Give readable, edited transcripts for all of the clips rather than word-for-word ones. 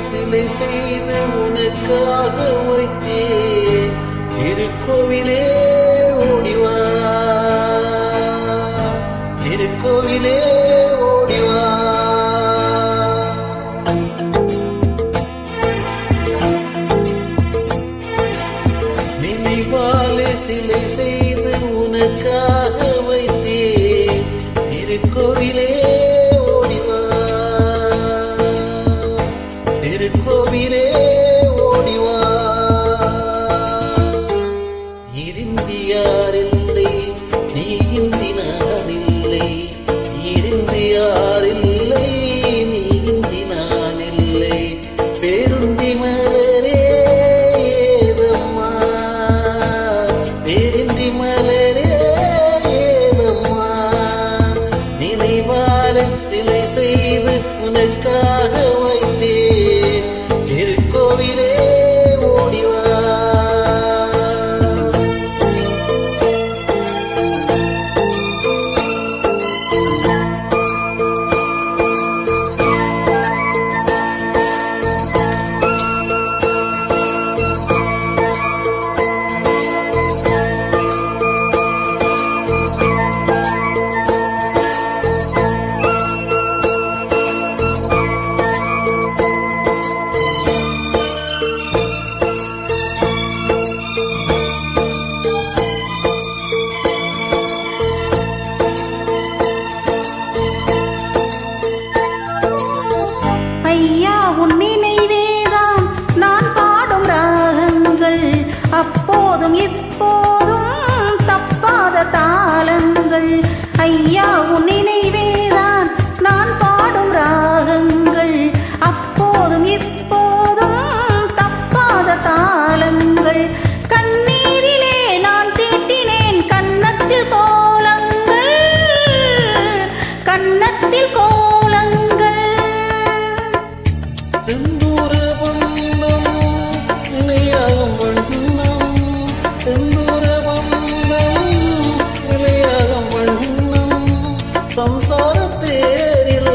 சிலை செய்து உனக்காக வைத்தேன் திருக்கோவிலே ஓடிவா திருக்கோவிலே ஓடிவா நினைவாலே சிலை செய்து உனக்காக வைத்தேன் திருக்கோவிலே ஓடிவா திருக்கோவிலே ஓடிவா இருந்தியாரில்லை நீ இன்றி நான் இல்லை இருந்தியாரில்லை நீ இன்றி நான் இல்லை பேருந்தி மலரே ஏதம்மா பேருந்தி மலரே ஏதம்மா நினைவார சிலை செய்து உனக்காக வைத்தேன் திருக்கோவிலே ஓடிவா அப்போதும் இப்போதும் தப்பாத தாளங்கள் ஐயா உன் நினைவேதான் நான் பாடும் ராகங்கள் அப்போதும் இப்போதும் தப்பாத தாளங்கள் கண்ணீரிலே நான் தீட்டினேன் கன்னத்தில் கோலங்கள் கன்னத்தில் கோலங்கள் சம்சாரத்தேரில்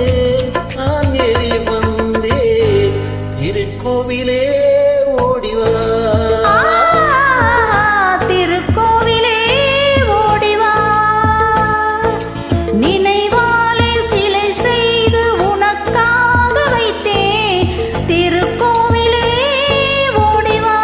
நான் ஏறி வந்தேன் திருக்கோவிலே ஓடிவா திருக்கோவிலே ஓடிவா நினைவாலே சிலை செய்து உனக்காக வைத்தேன் திருக்கோவிலே ஓடிவா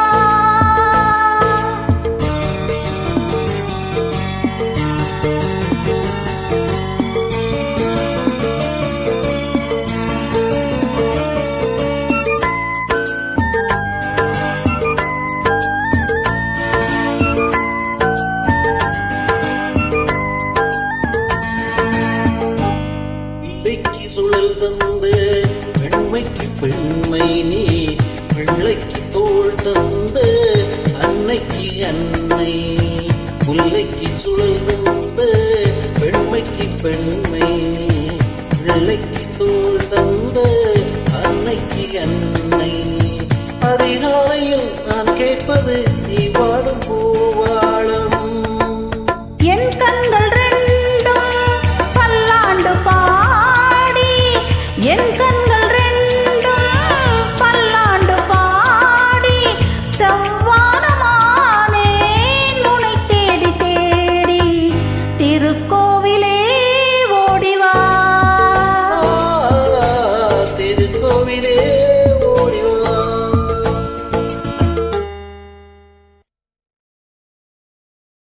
சுழல் தந்து பெண்மைக்கு பெண்மை நீ பிள்ளைக்கு தோள் தந்து அன்னைக்கு அன்னை முல்லைக்கு சுழல்